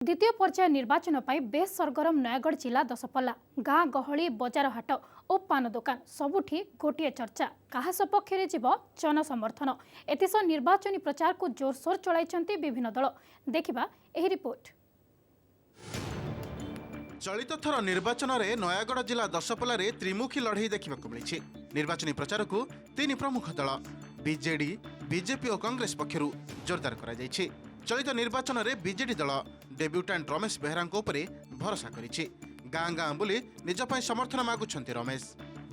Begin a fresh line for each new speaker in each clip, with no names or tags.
द्वितीय पर्याय निर्वाचन पर बेस सरगरम नयगढ़ जिला दशपल्ला गाँ गहली बजार हाट और पान दुकान सबुठी गोटे चर्चा क्या सपक्ष जीव जनसमर्थन एस निर्वाचनी प्रचार को जोरसोर चलाई विभिन्न दल देखा यह रिपोर्ट।
चलित थर निर्वाचन में नयगढ़ जिला दशपल्ला त्रिमुखी लड़ई देखा मिली। निर्वाचनी प्रचार को तीन प्रमुख दल बीजेडी बीजेपी और कांग्रेस पक्षर जोरदार कर चलित निर्वाचन में बीजेडी दल डेब्यूटेंट रमेश बेहरा भरोसा करिछि। गाँ गाँ बुली निज पई समर्थन मागुछंती रमेश।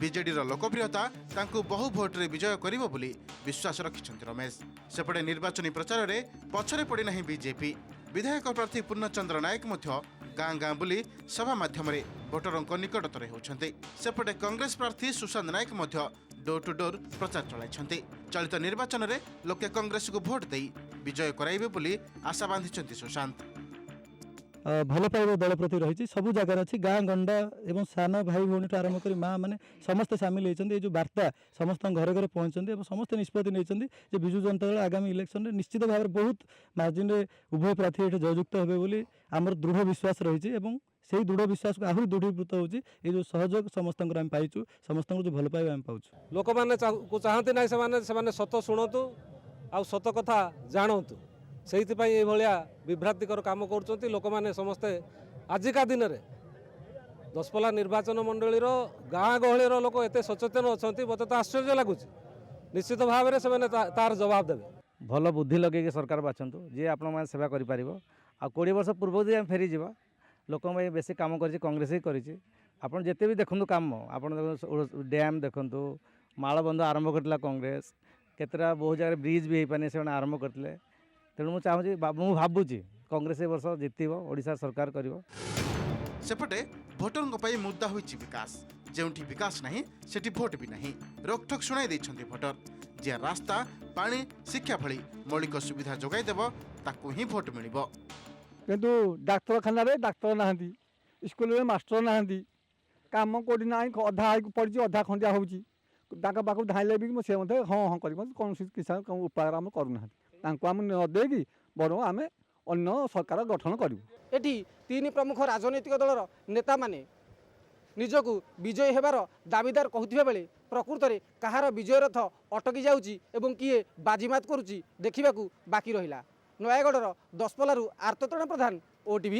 बीजेडी लोकप्रियता तांकु बहु भोट्रे विजय करिवो बोली विश्वास रखिछंती रमेश। सेपटे निर्वाचनी प्रचार में पछरे पड़ी नहीं बीजेपी। विधायक प्रार्थी पूर्णचंद्र नायक मध्य गाँ गाँ बुली सभा माध्यम भोटरों निकटतर होउछंती। सेपटे कांग्रेस प्रार्थी सुशांत नायक मध्य डोर टू डोर प्रचार चलाइछंती। चलित निर्वाचन में लोके कांग्रेस को भोट दे विजय कराइबे बोली आशा बांधिछंती सुशांत।
भल पाइब दल प्रति रही सबू जगार अच्छी गाँ गंडा एवं सान भाई भौणी आरंभ कर माँ मैंने समस्ते सामिल होती जो वार्ता समस्त घर घर पहुँचती और समस्ते निष्पत्ति नहीं विजु जनता दल आगामी इलेक्शन में निश्चित भाव में बहुत मार्जिन उभय प्रार्थी ये जययुक्त हे बोली आमर दृढ़ विश्वास रही से दृढ़ विश्वास को आहरी दृढ़ीभूत होची जो सहयोग समस्त पाइचु समस्त जो भल पाइबा आम पाऊँ।
लोक मैंने चाहती ना सत शुणु आ सत कथा जानतु से विभ्रांतिकर काम कर लोक मैंने समस्ते आजिका दिन में दशपल्ला निर्वाचन मंडली गाँ गहली लोक एत सचेतन अच्छा मत तो आश्चर्य लगुच। निश्चित भाव में से तार जवाब देवे।
भल बुद्धि लगे सरकार बाछंतु जी आपण सेवा कर 20 वर्ष पूर्व जी फेरी जा लोक बेसी कम कर कांग्रेस ही कर जिते भी देखु कम आप डैम देखु मालबंध आरंभ करता कांग्रेस केतरा बहुत जगह ब्रिज भी हो पाने से आरंभ करते। तेणु मुझे चाहूँगी भावुची कांग्रेस ए वर्ष जितब ओडिशा सरकार कर।
सेपटे भोटरों पर मुद्दा होइछि विकास। जेउठी विकास नहीं सेठी भोट भी नहीं। रोकठोक शुणाई देइछन्ति भोटर जे रास्ता पानी शिक्षा भली मौलिक सुविधा जोगाई देव ताकू ही भोट मिलिबो।
किंतु डाक्तरखाना रे डाक्तर नाहंती स्कूल में मास्टर नाहंती काम कोडी नाही अधा पड़ी अधा खंडिया होउची ताका बाकू धाइले भी से हाँ हाँ कर कौन किसान उपाय आम करूना आम न देगी बरं आम अन्य सरकार गठन करूँ।
एटी तीन प्रमुख राजनैतिक दलर नेता माने निजकू विजय हेबार दाबीदार कहते बेले प्रकृत में कहार विजय रथ अटकी जाउची एवं किए बाजीमात करुची देखा बाकी रहिला। नयागढ़ दशपल्लारू आर्ततरण प्रधान OTV।